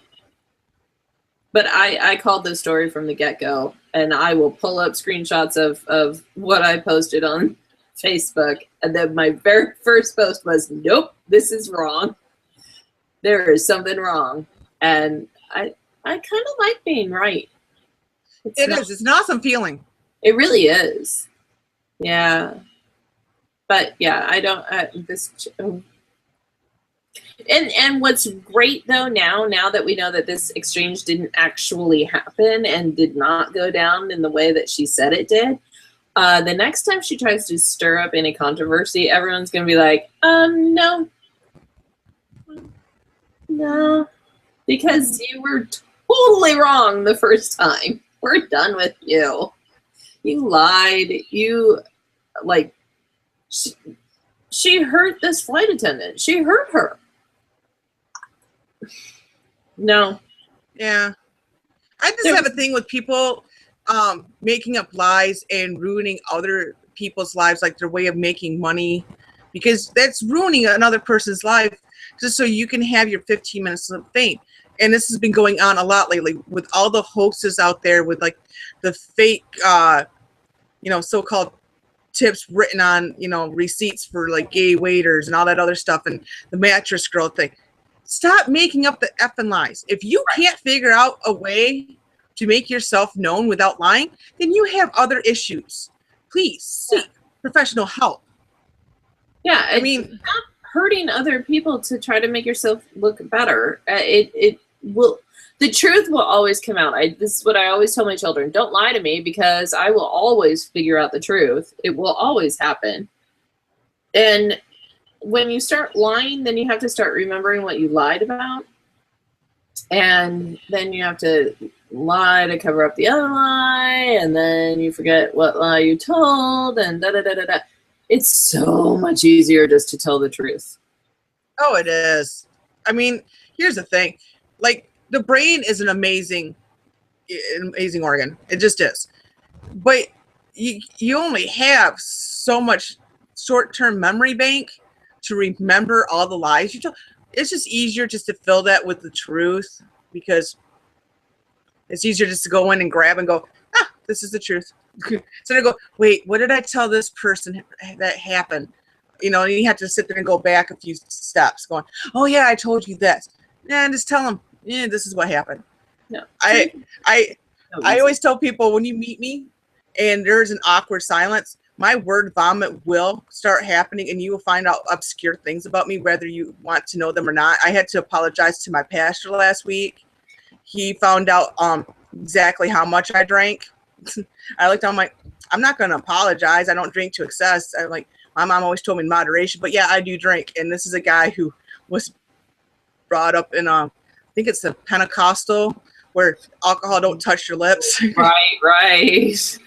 A: But I called this story from the get-go, and I will pull up screenshots of what I posted on Facebook. And then my very first post was, nope, this is wrong. There is something wrong. And I kind of like being right.
B: It's an awesome feeling.
A: It really is. Yeah. But yeah, I don't, and what's great though now that we know that this exchange didn't actually happen and did not go down in the way that she said it did, the next time she tries to stir up any controversy, everyone's going to be like, no, because you were totally wrong the first time. We're done with you. You lied. You, like, she hurt this flight attendant. She hurt her. No.
B: Yeah. I just have a thing with people making up lies and ruining other people's lives, like their way of making money, because that's ruining another person's life just so you can have your 15 minutes of fame. And this has been going on a lot lately with all the hoaxes out there with like the fake, so-called tips written on, receipts for like gay waiters and all that other stuff and the mattress girl thing. Stop making up the effing lies. If you can't figure out a way to make yourself known without lying, then you have other issues. Please seek professional help.
A: Yeah, I mean, stop hurting other people to try to make yourself look better. It will. The truth will always come out. This is what I always tell my children. Don't lie to me because I will always figure out the truth. It will always happen. And when you start lying, then you have to start remembering what you lied about. And then you have to lie to cover up the other lie. And then you forget what lie you told and da-da-da-da-da. It's so much easier just to tell the truth.
B: Oh, it is. I mean, here's the thing. Like, the brain is an amazing organ. It just is. But you only have so much short-term memory bank to remember all the lies you told. It's just easier just to fill that with the truth because it's easier just to go in and grab and go, this is the truth. So they go, wait, what did I tell this person that happened? And you have to sit there and go back a few steps going, oh yeah, I told you this. And just tell them, yeah, this is what happened.
A: No.
B: I always tell people when you meet me and there's an awkward silence, my word vomit will start happening and you will find out obscure things about me, whether you want to know them or not. I had to apologize to my pastor last week. He found out exactly how much I drank. I looked down, I'm like, I'm not going to apologize. I don't drink to excess. I'm like, my mom always told me in moderation, but yeah, I do drink. And this is a guy who was brought up in I think it's the Pentecostal where alcohol don't touch your lips.
A: Right.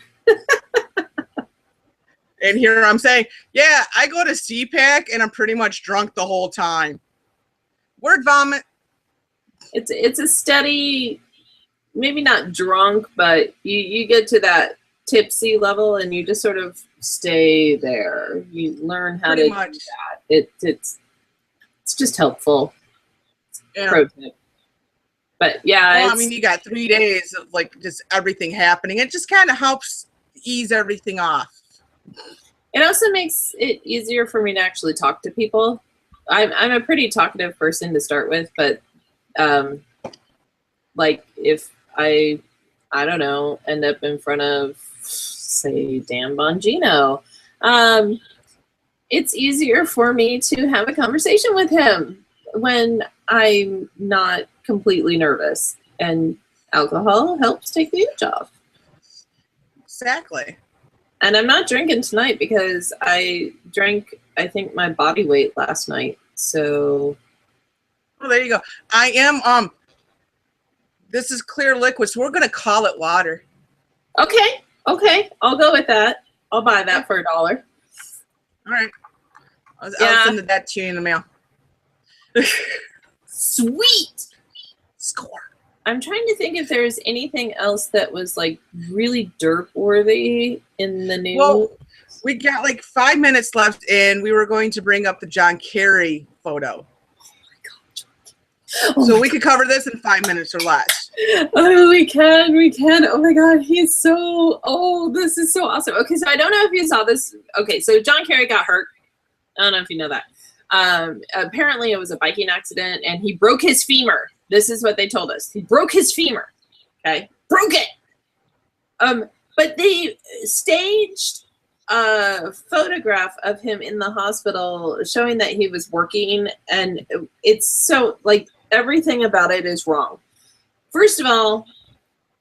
B: And here I'm saying, yeah, I go to CPAC and I'm pretty much drunk the whole time. Word vomit.
A: It's a steady, maybe not drunk, but you get to that tipsy level and you just sort of stay there. You learn how
B: pretty
A: to
B: much.
A: do that. It's just helpful.
B: Yeah.
A: Pro tip. But yeah,
B: well, I mean, you got 3 days of like just everything happening. It just kind of helps ease everything off.
A: It also makes it easier for me to actually talk to people. I'm a pretty talkative person to start with, but like if I don't know, end up in front of, say, Dan Bongino, it's easier for me to have a conversation with him when I'm not completely nervous, and alcohol helps take the edge off.
B: Exactly.
A: And I'm not drinking tonight because I drank, I think, my body weight last night. So.
B: Well, there you go. I am, this is clear liquid, so we're going to call it water.
A: Okay. Okay. I'll go with that. I'll buy that for $1.
B: All right. I'll send that to you in the mail.
A: Sweet.
B: Score.
A: I'm trying to think if there's anything else that was like really derp worthy in the news.
B: Well, we got like 5 minutes left, and we were going to bring up the John Kerry photo. So we could cover this in 5 minutes or less.
A: Oh, we can. Oh my God, he's so, oh, this is so awesome. Okay, so I don't know if you saw this. Okay, so John Kerry got hurt. I don't know if you know that. Apparently it was a biking accident and he broke his femur. This is what they told us. He broke his femur. Okay, broke it. But they staged a photograph of him in the hospital showing that he was working, and it's so like everything about it is wrong. First of all,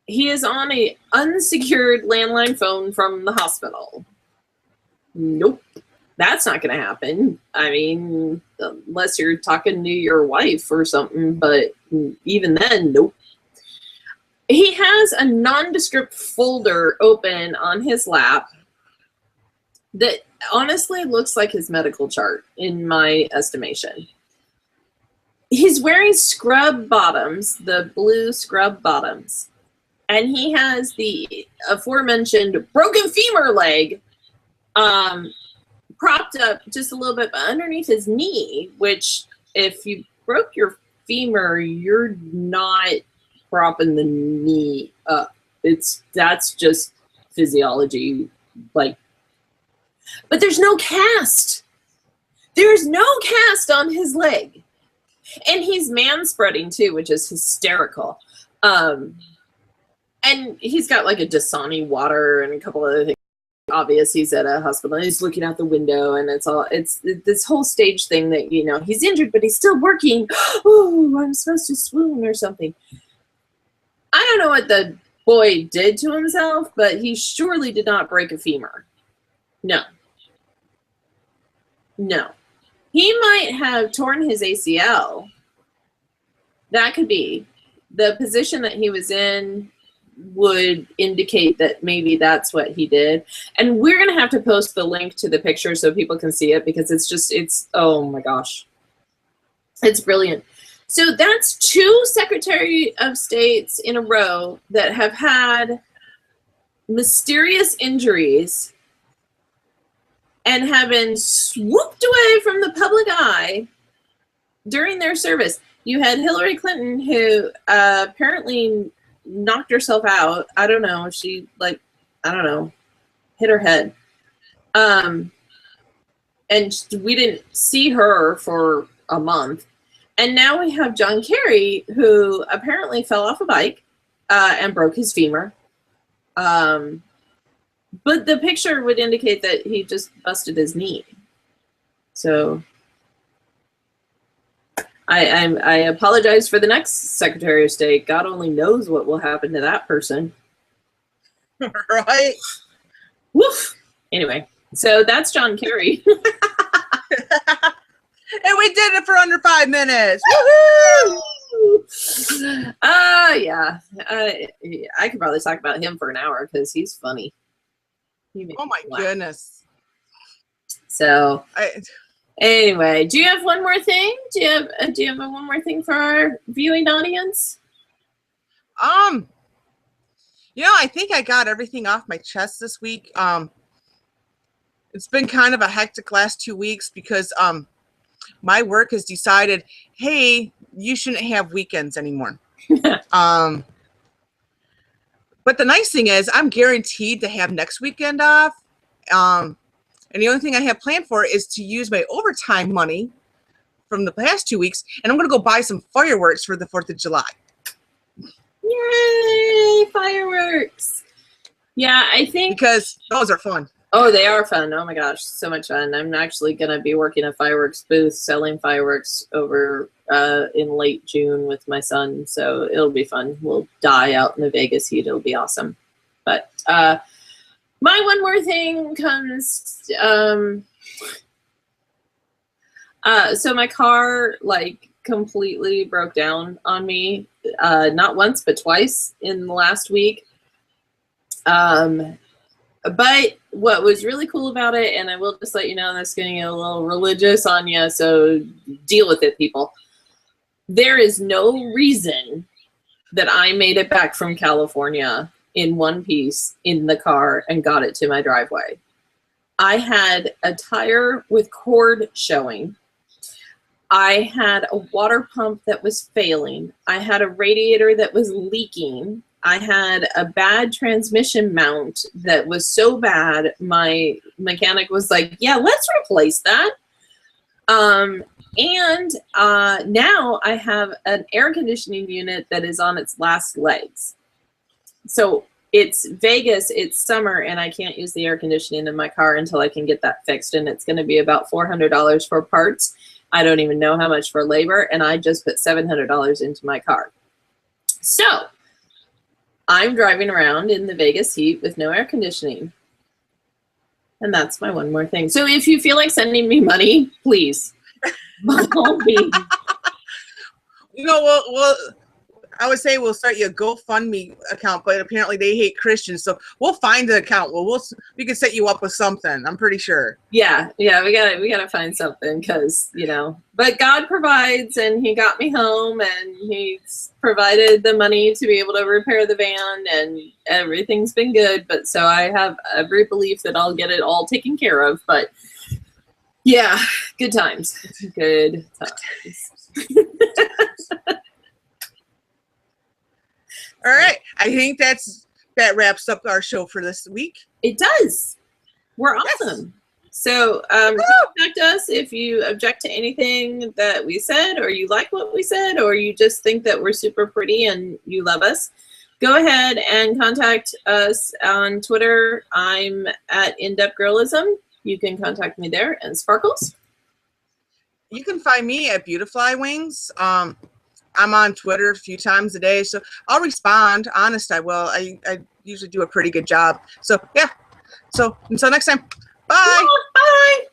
A: he is on a unsecured landline phone from the hospital. Nope, that's not going to happen. I mean, unless you're talking to your wife or something, but even then, nope. He has a nondescript folder open on his lap that honestly looks like his medical chart, in my estimation. He's wearing scrub bottoms, the blue scrub bottoms, and he has the aforementioned broken femur leg propped up just a little bit underneath his knee, which if you broke your femur, you're not propping the knee up. That's just physiology, like. But there's no cast. There's no cast on his leg. And he's man-spreading too, which is hysterical. And he's got like a Dasani water and a couple other things. Obvious he's at a hospital and he's looking out the window, and it's this whole stage thing that, you know, he's injured, but he's still working. Oh, I'm supposed to swoon or something. I don't know what the boy did to himself, but he surely did not break a femur. No. He might have torn his ACL. That could be. The position that he was in would indicate that maybe that's what he did. And we're going to have to post the link to the picture so people can see it, because it's, oh my gosh. It's brilliant. So that's 2 Secretary of States in a row that have had mysterious injuries and have been swooped away from the public eye during their service. You had Hillary Clinton, who apparently knocked herself out. I don't know. She, like, I don't know, hit her head. And we didn't see her for a month. And now we have John Kerry, who apparently fell off a bike and broke his femur. But the picture would indicate that he just busted his knee. So I apologize for the next Secretary of State. God only knows what will happen to that person.
B: Right?
A: Woof. Anyway, so that's John Kerry.
B: And we did it for under 5 minutes.
A: Woohoo! Yeah. I could probably talk about him for an hour because he's funny.
B: Oh my goodness.
A: So anyway, do you have one more thing? Do you have one more thing for our viewing audience?
B: You know, I think I got everything off my chest this week. It's been kind of a hectic last 2 weeks because my work has decided, hey, you shouldn't have weekends anymore. But the nice thing is I'm guaranteed to have next weekend off. And the only thing I have planned for is to use my overtime money from the past 2 weeks, and I'm going to go buy some fireworks for the 4th of July.
A: Yay, fireworks. Yeah, I think.
B: Because those are fun.
A: Oh, they are fun. Oh my gosh, so much fun. I'm actually going to be working a fireworks booth, selling fireworks over in late June with my son. So it'll be fun. We'll die out in the Vegas heat. It'll be awesome. But My one more thing comes, so my car like completely broke down on me, not once, but twice in the last week. But what was really cool about it, and I will just let you know, that's getting a little religious on you, so deal with it, people. There is no reason that I made it back from California in one piece in the car and got it to my driveway. I had a tire with cord showing. I had a water pump that was failing. I had a radiator that was leaking. I had a bad transmission mount that was so bad, my mechanic was like, yeah, let's replace that. Now I have an air conditioning unit that is on its last legs. So it's Vegas, it's summer, and I can't use the air conditioning in my car until I can get that fixed. And it's going to be about $400 for parts. I don't even know how much for labor. And I just put $700 into my car. So I'm driving around in the Vegas heat with no air conditioning. And that's my one more thing. So if you feel like sending me money, please. By all means.
B: You know, well, I would say we'll start you a GoFundMe account, but apparently they hate Christians, so we'll find the account. We can set you up with something. I'm pretty sure.
A: Yeah, we gotta find something, because But God provides, and He got me home, and He's provided the money to be able to repair the van, and everything's been good. But so I have every belief that I'll get it all taken care of. But yeah, good times. Good times.
B: All right. I think that wraps up our show for this week.
A: It does. We're awesome. Yes. So contact us if you object to anything that we said, or you like what we said, or you just think that we're super pretty and you love us. Go ahead and contact us on Twitter. I'm at InDepthGirlism. You can contact me there. And Sparkles?
B: You can find me at Beautifly Wings. I'm on Twitter a few times a day, so I'll respond. Honest, I will. I usually do a pretty good job. So, yeah. So, until next time, bye.
A: Bye.